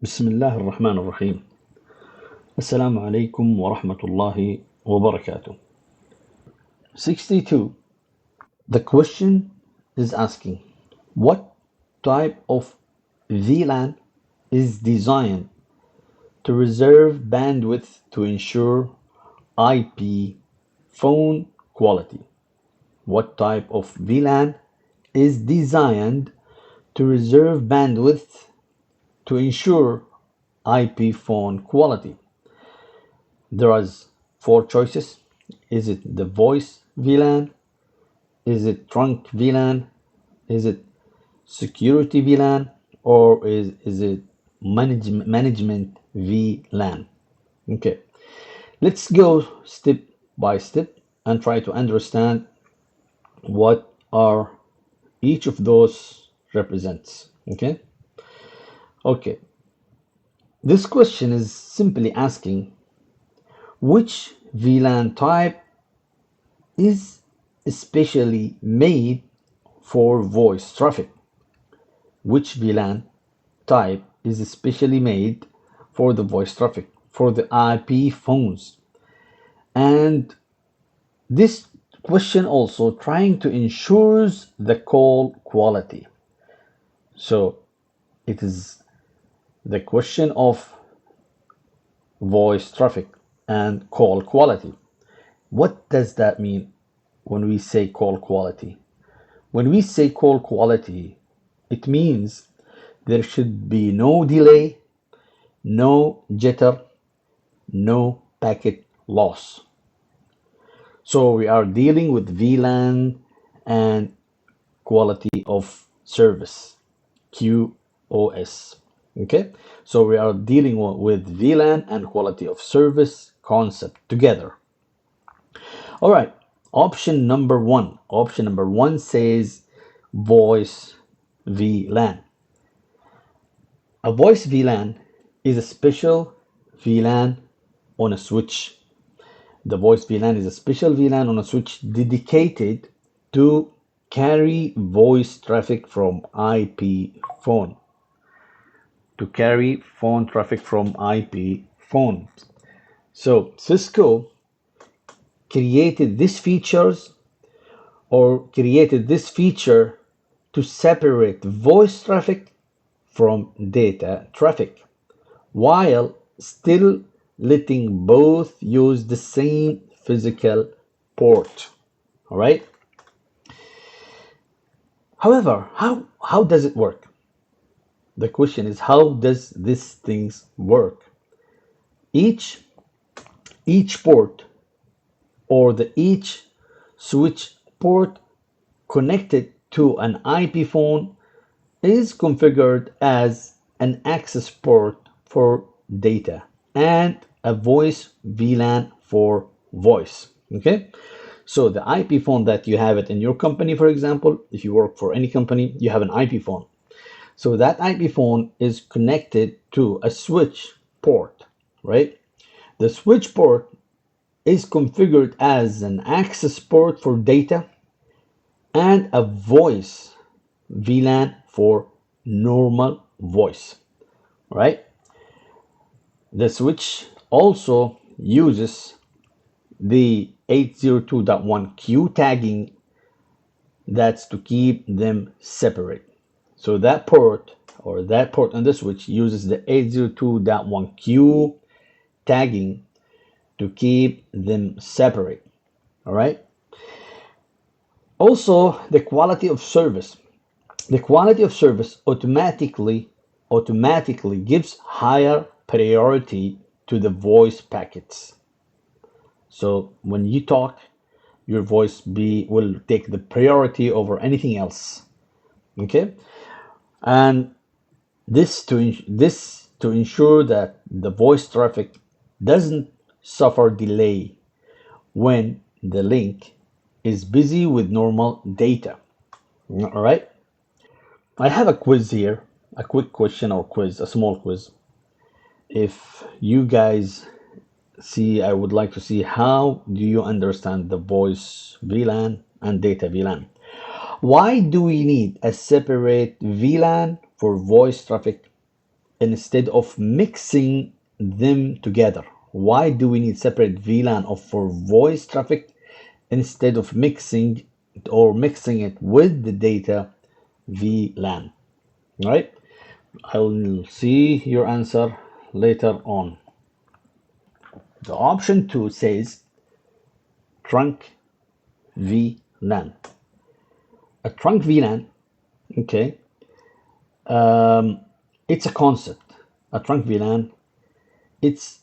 بسم الله الرحمن الرحيم. السلام عليكم ورحمة الله وبركاته. 62. The question is asking, what type of VLAN is designed to reserve bandwidth to ensure IP phone quality? What type of VLAN is designed to reserve bandwidth to ensure IP phone quality? There is four choices. Is it the voice VLAN? Is it trunk VLAN? Is it security VLAN? Or is it management VLAN? Okay, let's go step by step and try to understand what are each of those represents. Okay, this question is simply asking which VLAN type is especially made for voice traffic. Which VLAN type is especially made for the voice traffic, for the IP phones? And this question also trying to ensure the call quality. So it is the question of voice traffic and call quality. What does that mean when we say call quality? When we say call quality, it means there should be no delay, no jitter, no packet loss. So we are dealing with VLAN and quality of service, QoS. Okay, so we are dealing with VLAN and quality of service concept together. All right, option number one. Option number one says voice VLAN. A voice VLAN is a special VLAN on a switch. The voice VLAN is a special VLAN on a switch dedicated to carry voice traffic from IP phone. To carry phone traffic from IP phone. So Cisco created this feature to separate voice traffic from data traffic while still letting both use the same physical port. All right. However, how does it work? The question is, how does this things work? Each port or each switch port connected to an IP phone is configured as an access port for data and a voice VLAN for voice. Okay, so the IP phone that you have it in your company, for example, if you work for any company, you have an IP phone. So that IP phone is connected to a switch port, right? The switch port is configured as an access port for data and a voice VLAN for normal voice, right? The switch also uses the 802.1q tagging, that's to keep them separate. So that port on the switch uses the 802.1q tagging to keep them separate. All right. Also, the quality of service. The quality of service automatically gives higher priority to the voice packets. So when you talk, your voice will take the priority over anything else. Okay, and this to ensure that the voice traffic doesn't suffer delay when the link is busy with normal data. All right, I have a quiz here, a quick question or quiz, a small quiz. If you guys see, I would like to see how do you understand the voice VLAN and data VLAN. Why do we need a separate VLAN for voice traffic instead of mixing them together? Why do we need separate VLAN of for voice traffic instead of mixing it with the data VLAN? Right? I'll see your answer later on. The option 2 says trunk VLAN. A trunk VLAN, okay, it's a concept. A trunk VLAN, it's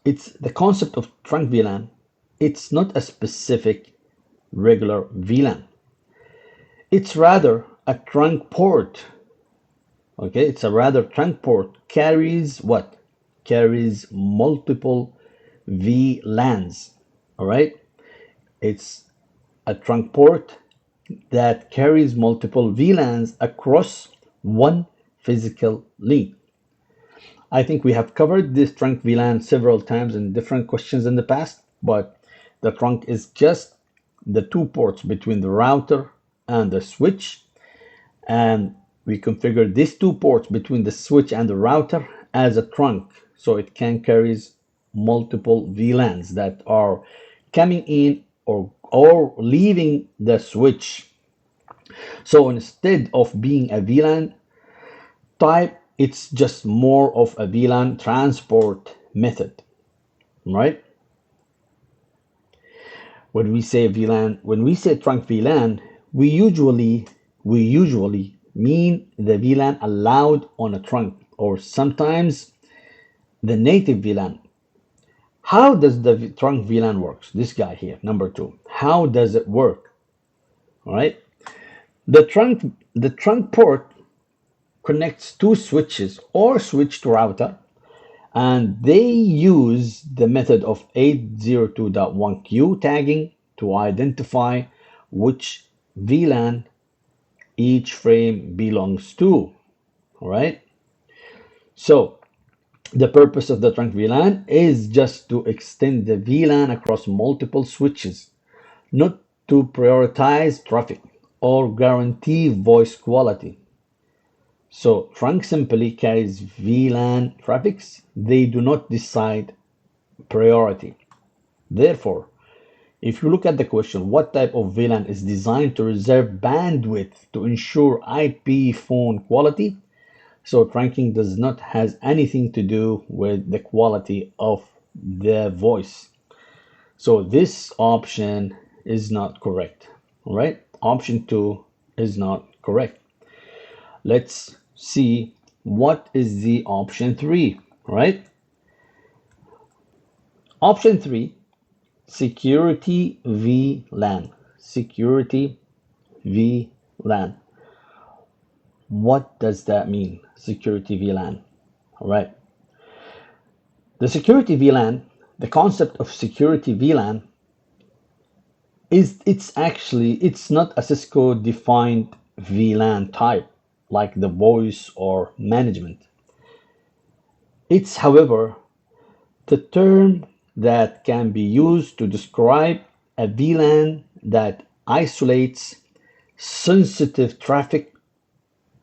the concept of trunk VLAN. It's not a specific regular VLAN. It's rather a trunk port. Okay, it's a rather trunk port carries what? Carries multiple VLANs. All right, it's a trunk port that carries multiple VLANs across one physical link. I think we have covered this trunk VLAN several times in different questions in the past, but the trunk is just the two ports between the router and the switch, and we configure these two ports between the switch and the router as a trunk, so it can carry multiple VLANs that are coming in or leaving the switch. So instead of being a VLAN type, it's just more of a VLAN transport method, right? When we say VLAN, when we say trunk VLAN, we usually mean the VLAN allowed on a trunk, or sometimes the native VLAN. How does the trunk VLAN works? This guy here, number 2. How does it work? All right. The trunk port connects two switches or switch to router, and they use the method of 802.1q tagging to identify which VLAN each frame belongs to. All right. So the purpose of the trunk VLAN is just to extend the VLAN across multiple switches, not to prioritize traffic or guarantee voice quality. So trunk simply carries VLAN traffics. They do not decide priority. Therefore, if you look at the question, what type of VLAN is designed to reserve bandwidth to ensure IP phone quality? So trunking does not has anything to do with the quality of the voice. So this option is not correct. All right, option 2 is not correct. Let's see what is the option 3, right? Option 3, security VLAN. Security VLAN. What does that mean? Security VLAN. All right. The security VLAN, the concept of security VLAN is it's not a Cisco defined VLAN type like the voice or management. It's, however, the term that can be used to describe a VLAN that isolates sensitive traffic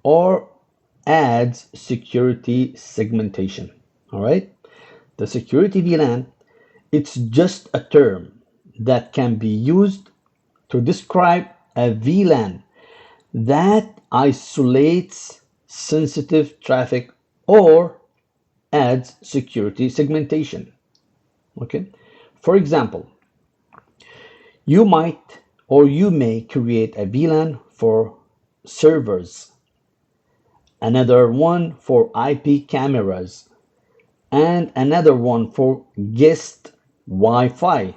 or adds security segmentation. All right. The security VLAN, it's just a term that can be used to describe a VLAN that isolates sensitive traffic or adds security segmentation. Okay. For example, you might or you may create a VLAN for servers, another one for IP cameras, and another one for guest Wi-Fi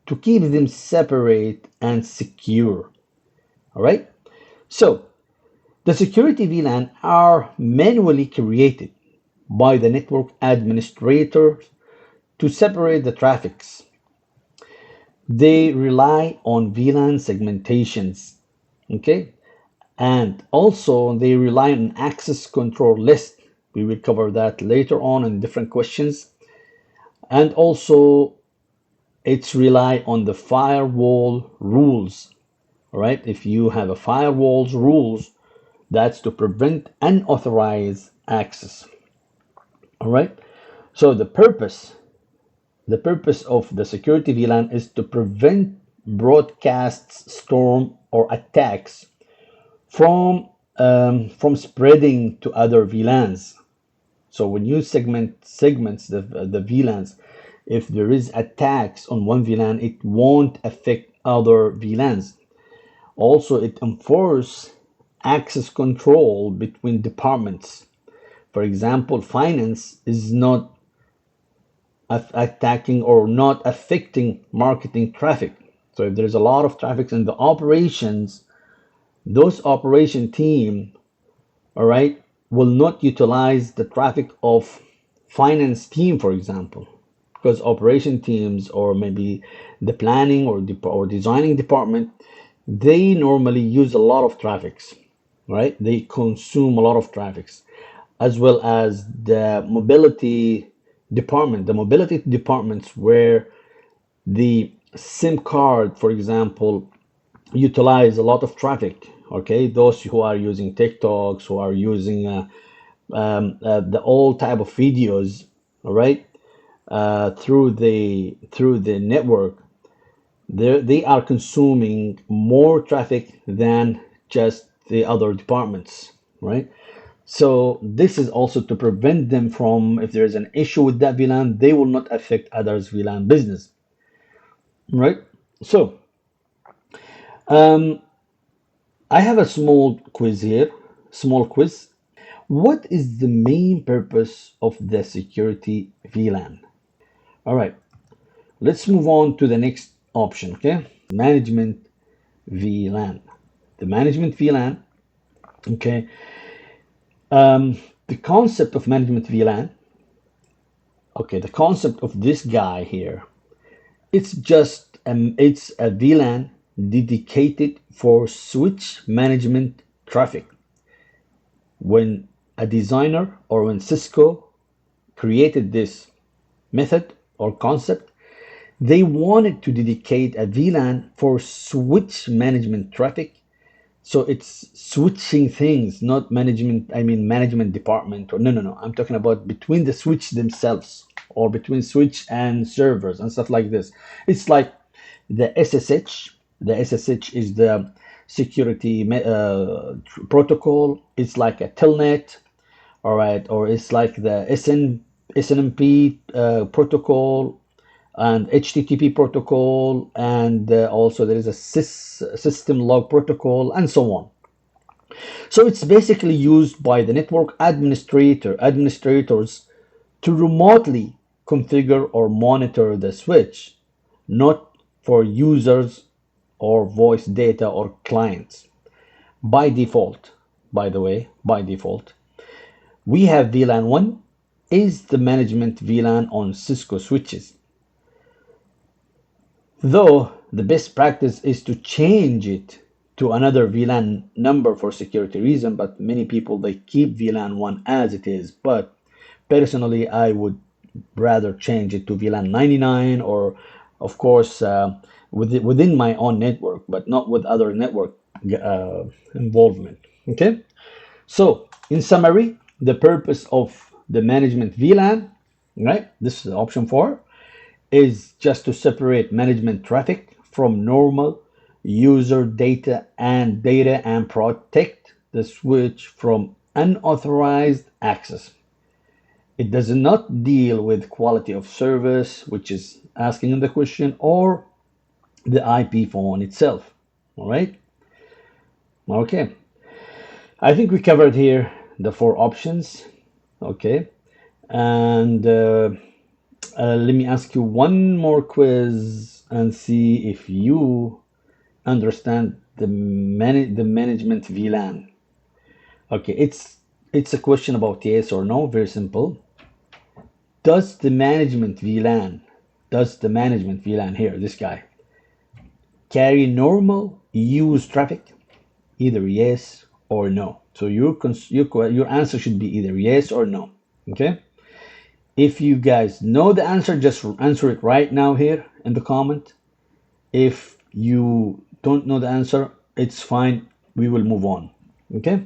to keep them separate and secure. All right. So the security VLAN are manually created by the network administrator to separate the traffics. They rely on VLAN segmentations, okay? And also they rely on access control list. We will cover that later on in different questions. And also it's rely on the firewall rules. All right, if you have a firewall's rules, that's to prevent unauthorized access. All right. So the purpose of the security VLAN is to prevent broadcasts, storm, or attacks from spreading to other VLANs. So when you segments the VLANs, if there is attacks on one VLAN, it won't affect other VLANs. Also, it enforces access control between departments. For example, finance is not attacking or not affecting marketing traffic. So if there's a lot of traffic in the operations, those operation team, all right, will not utilize the traffic of finance team, for example, because operation teams or maybe the planning or designing department, they normally use a lot of traffics, right? They consume a lot of traffics, as well as the mobility department, the mobility departments where the SIM card, for example, utilize a lot of traffic. Okay, those who are using TikToks, who are using the all type of videos, all right, through the network, they are consuming more traffic than just the other departments, right? So this is also to prevent them from, if there is an issue with that VLAN, they will not affect others' VLAN business, right? So um, I have a small quiz here, small quiz. What is the main purpose of the security VLAN? All right, let's move on to the next option, okay? Management VLAN. The management VLAN, okay? The concept of management VLAN, okay, the concept of this guy here, it's a VLAN dedicated for switch management traffic. When a designer or when Cisco created this method or concept, they wanted to dedicate a VLAN for switch management traffic. So it's switching things, not management. I mean, management department or no. I'm talking about between the switch themselves or between switch and servers and stuff like this. It's like the SSH. The SSH is the security protocol. It's like a telnet, all right, or it's like the SNMP protocol and HTTP protocol, and also there is a system log protocol and so on. So it's basically used by the network administrators to remotely configure or monitor the switch, not for users or voice data or clients. By default, by the way, by default, we have VLAN 1 is the management VLAN on Cisco switches. Though the best practice is to change it to another VLAN number for security reason, but many people they keep VLAN 1 as it is. But personally, I would rather change it to VLAN 99 or of course within my own network, but not with other network involvement. Okay, so in summary, the purpose of the management VLAN, right? This is option 4, is just to separate management traffic from normal user data and protect the switch from unauthorized access. It does not deal with quality of service, which is asking in the question, or the IP phone itself. All right. Okay. I think we covered here the 4 options. Okay. And let me ask you one more quiz and see if you understand the management VLAN. Okay, it's a question about yes or no, very simple. Does the management VLAN, here, this guy, carry normal use traffic? Either yes or no. So your answer should be either yes or no. Okay? If you guys know the answer, just answer it right now here in the comment. If you don't know the answer, it's fine. We will move on. Okay?